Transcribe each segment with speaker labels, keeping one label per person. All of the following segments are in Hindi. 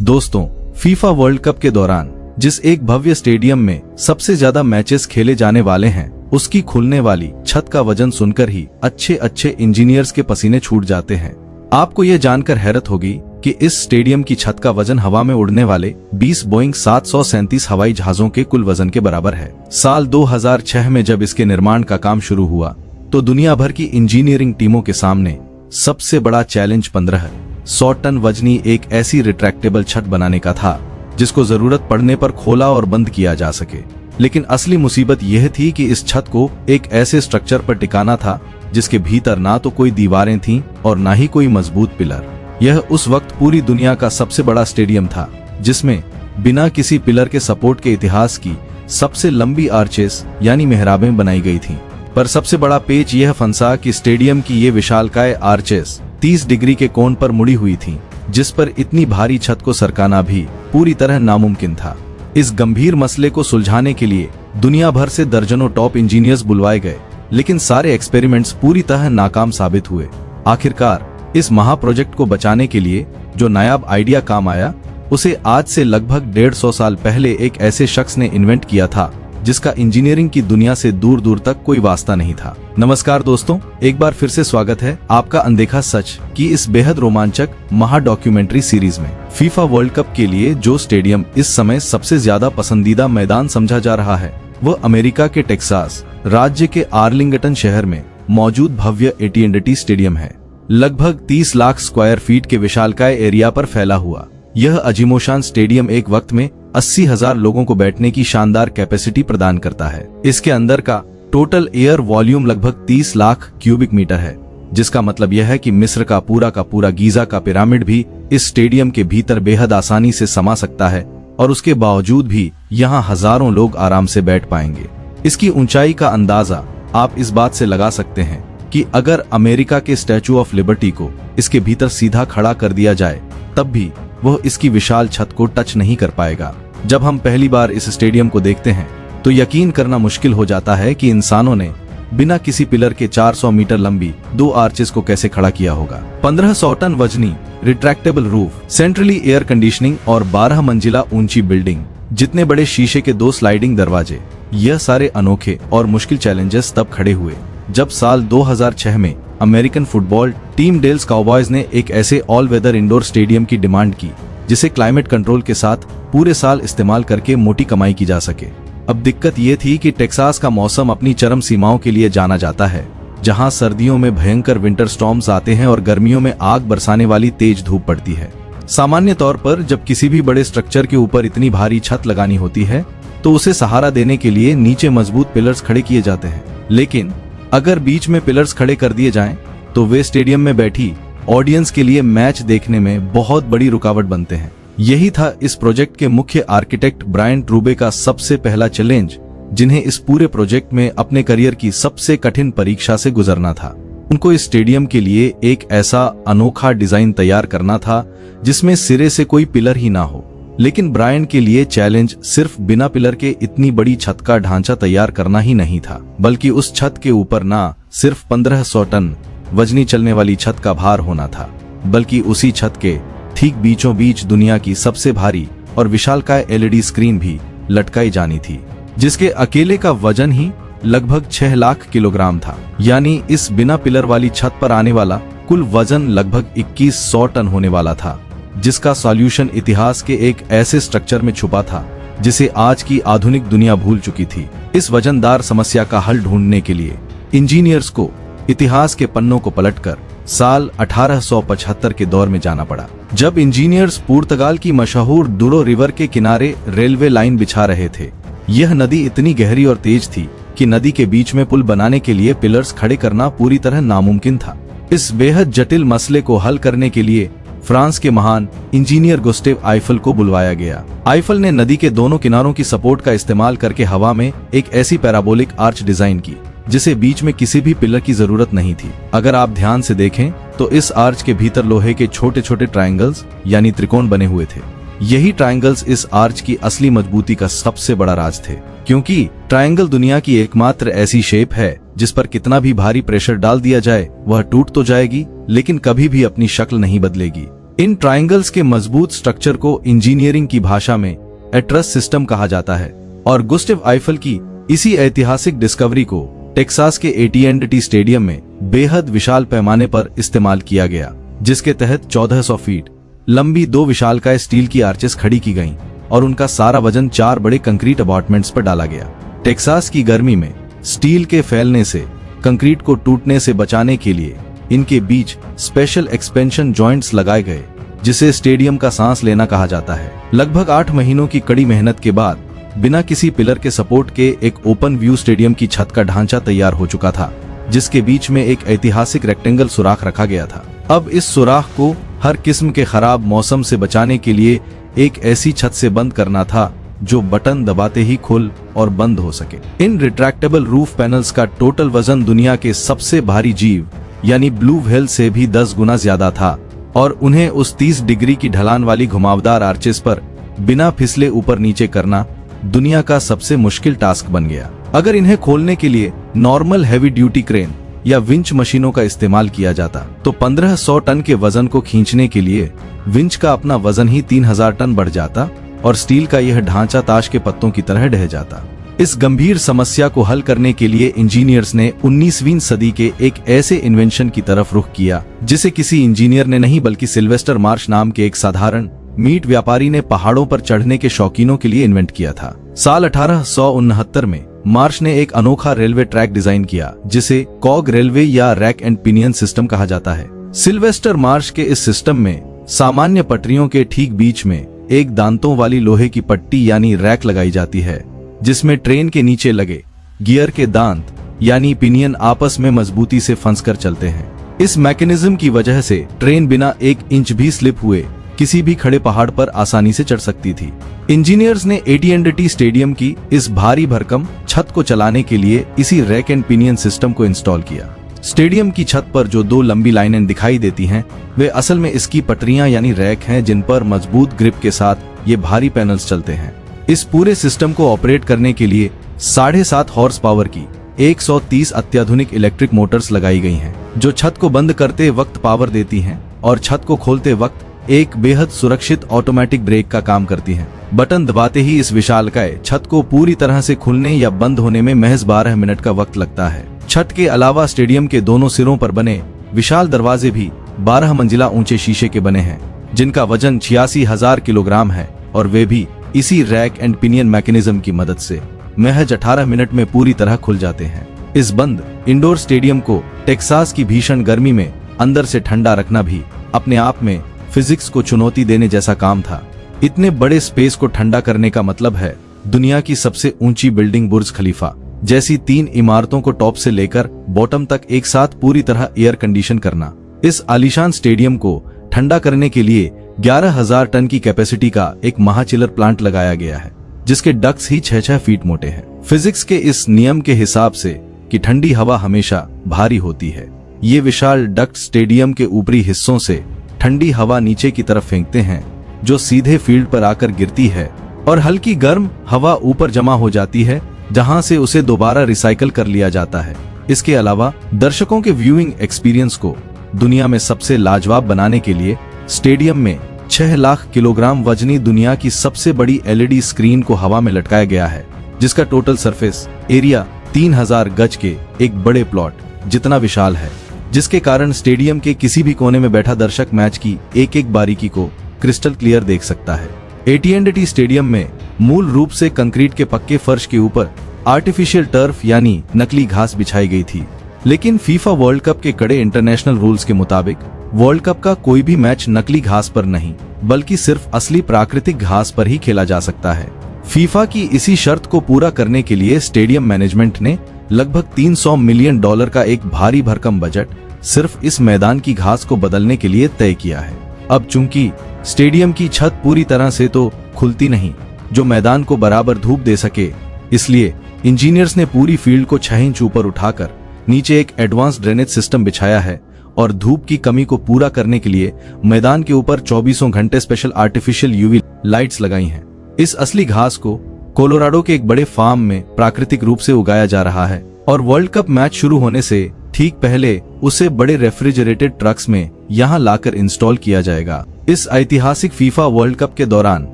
Speaker 1: दोस्तों, फीफा वर्ल्ड कप के दौरान जिस एक भव्य स्टेडियम में सबसे ज्यादा मैचेस खेले जाने वाले हैं, उसकी खुलने वाली छत का वजन सुनकर ही अच्छे इंजीनियर्स के पसीने छूट जाते हैं। आपको यह जानकर हैरत होगी कि इस स्टेडियम की छत का वजन हवा में उड़ने वाले 20 बोइंग 737 हवाई जहाजों के कुल वजन के बराबर है। साल 2006 में जब इसके निर्माण का काम शुरू हुआ तो दुनिया भर की इंजीनियरिंग टीमों के सामने सबसे बड़ा चैलेंज 1500 टन वजनी एक ऐसी रिट्रैक्टेबल छत बनाने का था जिसको जरूरत पड़ने पर खोला और बंद किया जा सके। लेकिन असली मुसीबत यह थी कि इस छत को एक ऐसे स्ट्रक्चर पर टिकाना था जिसके भीतर ना तो कोई दीवारें थीं और ना ही कोई मजबूत पिलर। यह उस वक्त पूरी दुनिया का सबसे बड़ा स्टेडियम था जिसमें बिना किसी पिलर के सपोर्ट के इतिहास की सबसे लंबी आर्चेस यानी मेहराबें बनाई गई थीं। पर सबसे बड़ा पेच यह फंसा कि स्टेडियम की ये विशालकाय आर्चेस 30 डिग्री के कोण पर मुड़ी हुई थीं, जिस पर इतनी भारी छत को सरकाना भी पूरी तरह नामुमकिन था। इस गंभीर मसले को सुलझाने के लिए दुनिया भर से दर्जनों टॉप इंजीनियर्स बुलवाए गए, लेकिन सारे एक्सपेरिमेंट्स पूरी तरह नाकाम साबित हुए। आखिरकार इस महा प्रोजेक्ट को बचाने के लिए जो नायाब आइडिया काम आया, उसे आज से लगभग 150 साल पहले एक ऐसे शख्स ने इन्वेंट किया था जिसका इंजीनियरिंग की दुनिया से दूर दूर तक कोई वास्ता नहीं था। नमस्कार दोस्तों, एक बार फिर से स्वागत है आपका अनदेखा सच की इस बेहद रोमांचक महा डॉक्यूमेंट्री सीरीज में। फीफा वर्ल्ड कप के लिए जो स्टेडियम इस समय सबसे ज्यादा पसंदीदा मैदान समझा जा रहा है, वह अमेरिका के टेक्सास राज्य के आर्लिंगटन शहर में मौजूद भव्य AT&T स्टेडियम है। लगभग 30 लाख स्क्वायर फीट के विशालकाय एरिया पर फैला हुआ यह अजीमोशान स्टेडियम एक वक्त में 80,000 लोगों को बैठने की शानदार कैपेसिटी प्रदान करता है। इसके अंदर का टोटल एयर वॉल्यूम लगभग 30 लाख क्यूबिक मीटर है, जिसका मतलब यह है कि मिस्र का पूरा गीजा का पिरामिड भी इस स्टेडियम के भीतर बेहद आसानी से समा सकता है और उसके बावजूद भी यहाँ हजारों लोग आराम से बैठ पाएंगे। इसकी ऊंचाई का अंदाजा आप इस बात से लगा सकते हैं कि अगर अमेरिका के स्टैचू ऑफ लिबर्टी को इसके भीतर सीधा खड़ा कर दिया जाए, तब भी वह इसकी विशाल छत को टच नहीं कर पाएगा। जब हम पहली बार इस स्टेडियम को देखते हैं तो यकीन करना मुश्किल हो जाता है कि इंसानों ने बिना किसी पिलर के 400 मीटर लंबी 2 आर्चेस को कैसे खड़ा किया होगा। 1500 टन वजनी retractable roof, centrally air conditioning और 12 मंजिला ऊंची बिल्डिंग, जितने बड़े शीशे के 2 स्लाइडिंग दरवाजे, यह सारे अनोखे और मुश्किल चैलेंजेस तब खड़े हुए जब साल 2006 में American football team Dallas Cowboys ने एक ऐसे ऑल वेदर इंडोर स्टेडियम की डिमांड की जिसे क्लाइमेट कंट्रोल के साथ पूरे साल इस्तेमाल करके मोटी कमाई की जा सके। अब दिक्कत ये थी कि टेक्सास का मौसम अपनी चरम सीमाओं के लिए जाना जाता है, जहां सर्दियों में भयंकर विंटर स्टॉर्म्स आते हैं और गर्मियों में आग बरसाने वाली तेज धूप पड़ती है। सामान्य तौर पर जब किसी भी बड़े स्ट्रक्चर के ऊपर इतनी भारी छत लगानी होती है तो उसे सहारा देने के लिए नीचे मजबूत पिलर्स खड़े किए जाते हैं, लेकिन अगर बीच में पिलर्स खड़े कर दिए जाएं, तो वे स्टेडियम में बैठी ऑडियंस के लिए मैच देखने में बहुत बड़ी रुकावट बनते हैं। यही था इस प्रोजेक्ट के मुख्य आर्किटेक्ट ब्रायन ट्रूबे का सबसे पहला चैलेंज, जिन्हें इस पूरे प्रोजेक्ट में अपने करियर की सबसे कठिन परीक्षा से गुजरना था। उनको इस स्टेडियम के लिए एक ऐसा अनोखा डिजाइन तैयार करना था जिसमें सिरे से कोई पिलर ही ना हो। लेकिन ब्रायन के लिए चैलेंज सिर्फ बिना पिलर के इतनी बड़ी छत का ढांचा तैयार करना ही नहीं था, बल्कि उस छत के ऊपर ना सिर्फ 1500 टन वजनी चलने वाली छत का भार होना था, बल्कि उसी छत के ठीक बीचों बीच दुनिया की सबसे भारी और विशालकाय LED स्क्रीन भी लटकाई जानी थी, जिसके अकेले का वजन ही लगभग 6 लाख किलोग्राम था। यानी इस बिना पिलर वाली छत पर आने वाला कुल वजन लगभग 2100 टन होने वाला था, जिसका सॉल्यूशन इतिहास के एक ऐसे स्ट्रक्चर में छुपा था जिसे आज की आधुनिक दुनिया भूल चुकी थी। इस वजनदार समस्या का हल ढूंढने के लिए इंजीनियर्स को इतिहास के पन्नों को पलटकर साल 1875 के दौर में जाना पड़ा, जब इंजीनियर्स पुर्तगाल की मशहूर डूरो रिवर के किनारे रेलवे लाइन बिछा रहे थे। यह नदी इतनी गहरी और तेज थी कि नदी के बीच में पुल बनाने के लिए पिलर्स खड़े करना पूरी तरह नामुमकिन था। इस बेहद जटिल मसले को हल करने के लिए फ्रांस के महान इंजीनियर गुस्टेव आइफल को बुलवाया गया। आइफल ने नदी के दोनों किनारों की सपोर्ट का इस्तेमाल करके हवा में एक ऐसी पैराबोलिक आर्च डिजाइन की जिसे बीच में किसी भी पिलर की जरूरत नहीं थी। अगर आप ध्यान से देखें तो इस आर्च के भीतर लोहे के छोटे छोटे ट्रायंगल्स यानी त्रिकोण बने हुए थे। यही ट्रायंगल्स इस आर्च की असली मजबूती का सबसे बड़ा राज थे, क्योंकि ट्रायंगल दुनिया की एकमात्र ऐसी शेप है जिस पर कितना भी भारी प्रेशर डाल दिया जाए वह टूट तो जाएगी लेकिन कभी भी अपनी शक्ल नहीं बदलेगी। इन ट्रायंगल्स के मजबूत स्ट्रक्चर को इंजीनियरिंग की भाषा में एट्रस सिस्टम कहा जाता है और गुस्टेव आइफल की इसी ऐतिहासिक डिस्कवरी को टेक्सास के AT&T स्टेडियम में बेहद विशाल पैमाने पर इस्तेमाल किया गया, जिसके तहत 1400 फीट लंबी 2 विशालकाय स्टील की आर्चेस खड़ी की गईं और उनका सारा वजन 4 बड़े कंक्रीट अपार्टमेंट्स पर डाला गया। टेक्सास की गर्मी में स्टील के फैलने से कंक्रीट को टूटने से बचाने के लिए इनके बीच स्पेशल एक्सपेंशन जॉइंट्स लगाए गए, जिसे स्टेडियम का सांस लेना कहा जाता है। लगभग 8 महीनों की कड़ी मेहनत के बाद बिना किसी पिलर के सपोर्ट के एक ओपन व्यू स्टेडियम की छत का ढांचा तैयार हो चुका था, जिसके बीच में एक ऐतिहासिक रेक्टेंगल सुराख रखा गया था। अब इस सुराख को हर किस्म के खराब मौसम से बचाने के लिए एक ऐसी छत से बंद करना था जो बटन दबाते ही खुल और बंद हो सके। इन रिट्रैक्टेबल रूफ पैनल्स का टोटल वजन दुनिया के सबसे भारी जीव यानी ब्लू व्हेल से भी 10 गुना ज्यादा था और उन्हें उस 30 डिग्री की ढलान वाली घुमावदार आर्चेस पर बिना फिसले ऊपर नीचे करना दुनिया का सबसे मुश्किल टास्क बन गया। अगर इन्हें खोलने के लिए नॉर्मल हैवी ड्यूटी क्रेन या विंच मशीनों का इस्तेमाल किया जाता तो 1500 टन के वजन को खींचने के लिए विंच का अपना वजन ही 3000 टन बढ़ जाता और स्टील का यह ढांचा ताश के पत्तों की तरह ढह जाता। इस गंभीर समस्या को हल करने के लिए इंजीनियर्स ने 19वीं सदी के एक ऐसे इन्वेंशन की तरफ रुख किया जिसे किसी इंजीनियर ने नहीं बल्कि सिल्वेस्टर मार्श नाम के एक साधारण मीट व्यापारी ने पहाड़ों पर चढ़ने के शौकीनों के लिए इन्वेंट किया था। साल 1869 में मार्श ने एक अनोखा रेलवे ट्रैक डिजाइन किया जिसे कॉग रेलवे या रैक एंड पिनियन सिस्टम कहा जाता है। सिल्वेस्टर मार्श के इस सिस्टम में सामान्य पटरियों के ठीक बीच में एक दांतों वाली लोहे की पट्टी यानी रैक लगाई जाती है, जिसमें ट्रेन के नीचे लगे गियर के दांत यानी पिनियन आपस में मजबूती से फंसकर चलते हैं। इस मैकेनिज्म की वजह से ट्रेन बिना 1 इंच भी स्लिप हुए किसी भी खड़े पहाड़ पर आसानी से चढ़ सकती थी। इंजीनियर्स ने AT&T स्टेडियम की इस भारी भरकम छत को चलाने के लिए इसी रैक एंड पिनियन सिस्टम को इंस्टॉल किया। स्टेडियम की छत पर जो 2 लंबी लाइनें दिखाई देती हैं, वे असल में इसकी पटरियां यानी रैक हैं, जिन पर मजबूत ग्रिप के साथ ये भारी पैनल्स चलते हैं। इस पूरे सिस्टम को ऑपरेट करने के लिए 7.5 हॉर्स पावर की 130 अत्याधुनिक इलेक्ट्रिक मोटर्स लगाई गई हैं, जो छत को बंद करते वक्त पावर देती हैं और छत को खोलते वक्त एक बेहद सुरक्षित ऑटोमेटिक ब्रेक का काम करती हैं। बटन दबाते ही इस विशालकाय छत को पूरी तरह से खुलने या बंद होने में महज 12 मिनट का वक्त लगता है। छत के अलावा स्टेडियम के दोनों सिरों पर बने विशाल दरवाजे भी 12 मंजिला ऊंचे शीशे के बने हैं, जिनका वजन 86,000 किलोग्राम है और वे भी इसी रैक एंड पिनियन मैकेनिज्म की मदद से महज 18 मिनट में पूरी तरह खुल जाते हैं। इस बंद इंडोर स्टेडियम को टेक्सास की भीषण गर्मी में अंदर से ठंडा रखना भी अपने आप में फिजिक्स को चुनौती देने जैसा काम था। इतने बड़े स्पेस को ठंडा करने का मतलब है दुनिया की सबसे ऊंची बिल्डिंग बुर्ज खलीफा जैसी 3 इमारतों को टॉप से लेकर बॉटम तक एक साथ पूरी तरह एयर कंडीशन करना। इस आलीशान स्टेडियम को ठंडा करने के लिए 11,000 टन की कैपेसिटी का एक महाचिलर प्लांट लगाया गया है, जिसके डक्ट्स ही 6-6 फीट मोटे हैं। फिजिक्स के इस नियम के हिसाब से कि ठंडी हवा हमेशा भारी होती है, ये विशाल डक्ट स्टेडियम के ऊपरी हिस्सों से ठंडी हवा नीचे की तरफ फेंकते हैं, जो सीधे फील्ड पर आकर गिरती है और हल्की गर्म हवा ऊपर जमा हो जाती है, जहां से उसे दोबारा रिसाइकल कर लिया जाता है। इसके अलावा दर्शकों के व्यूइंग एक्सपीरियंस को दुनिया में सबसे लाजवाब बनाने के लिए स्टेडियम में 6 लाख किलोग्राम वजनी दुनिया की सबसे बड़ी LED स्क्रीन को हवा में लटकाया गया है, जिसका टोटल सरफेस एरिया 3000 गज के एक बड़े प्लॉट जितना विशाल है, जिसके कारण स्टेडियम के किसी भी कोने में बैठा दर्शक मैच की एक एक बारीकी को क्रिस्टल क्लियर देख सकता है। AT&T स्टेडियम में मूल रूप से कंक्रीट के पक्के फर्श के ऊपर आर्टिफिशियल टर्फ यानी नकली घास बिछाई गई थी, लेकिन फीफा वर्ल्ड कप के कड़े इंटरनेशनल रूल्स के मुताबिक वर्ल्ड कप का कोई भी मैच नकली घास पर नहीं बल्कि सिर्फ असली प्राकृतिक घास पर ही खेला जा सकता है। फीफा की इसी शर्त को पूरा करने के लिए स्टेडियम मैनेजमेंट ने लगभग $300 मिलियन का एक भारी भरकम बजट सिर्फ इस मैदान की घास को बदलने के लिए तय किया है। अब चूंकि स्टेडियम की छत पूरी तरह से तो खुलती नहीं जो मैदान को बराबर धूप दे सके, इसलिए इंजीनियर्स ने पूरी फील्ड को 6 इंच ऊपर उठाकर नीचे एक एडवांस ड्रेनेज सिस्टम बिछाया है और धूप की कमी को पूरा करने के लिए मैदान के ऊपर 24 घंटे स्पेशल आर्टिफिशियल UV लाइट्स लगाई हैं। इस असली घास को कोलोराडो के एक बड़े फार्म में प्राकृतिक रूप से उगाया जा रहा है और वर्ल्ड कप मैच शुरू होने से ठीक पहले उसे बड़े रेफ्रिजरेटेड ट्रक्स में यहाँ लाकर इंस्टॉल किया जाएगा। इस ऐतिहासिक फीफा वर्ल्ड कप के दौरान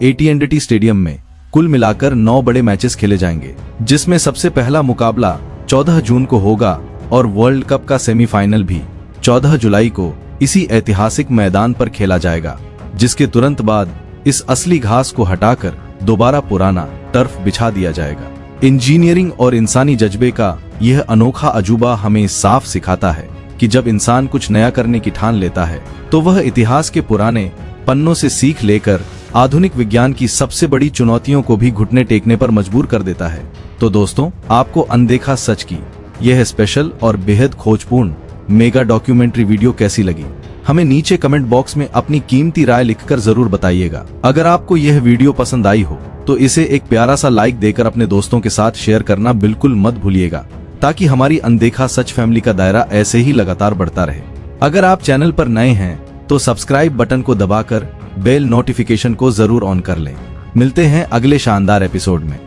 Speaker 1: AT&T स्टेडियम में कुल मिलाकर 9 बड़े मैचेस खेले जाएंगे, जिसमें सबसे पहला मुकाबला 14 जून को होगा और वर्ल्ड कप का सेमीफाइनल भी 14 जुलाई को इसी ऐतिहासिक मैदान पर खेला जाएगा, जिसके तुरंत बाद इस असली घास को हटाकर दोबारा पुराना टर्फ बिछा दिया जाएगा। इंजीनियरिंग और इंसानी जज्बे का यह अनोखा अजूबा हमें साफ सिखाता है कि जब इंसान कुछ नया करने की ठान लेता है तो वह इतिहास के पुराने पन्नों से सीख लेकर आधुनिक विज्ञान की सबसे बड़ी चुनौतियों को भी घुटने टेकने पर मजबूर कर देता है। तो दोस्तों, आपको अनदेखा सच की यह स्पेशल और बेहद खोजपूर्ण मेगा डॉक्यूमेंट्री वीडियो कैसी लगी? हमें नीचे कमेंट बॉक्स में अपनी कीमती राय लिखकर जरूर बताइएगा। अगर आपको यह वीडियो पसंद आई हो तो इसे एक प्यारा सा लाइक देकर अपने दोस्तों के साथ शेयर करना बिल्कुल मत भूलिएगा, ताकि हमारी अनदेखा सच फैमिली का दायरा ऐसे ही लगातार बढ़ता रहे। अगर आप चैनल पर नए हैं तो सब्सक्राइब बटन को दबाकर बेल नोटिफिकेशन को जरूर ऑन कर लें। मिलते हैं अगले शानदार एपिसोड में।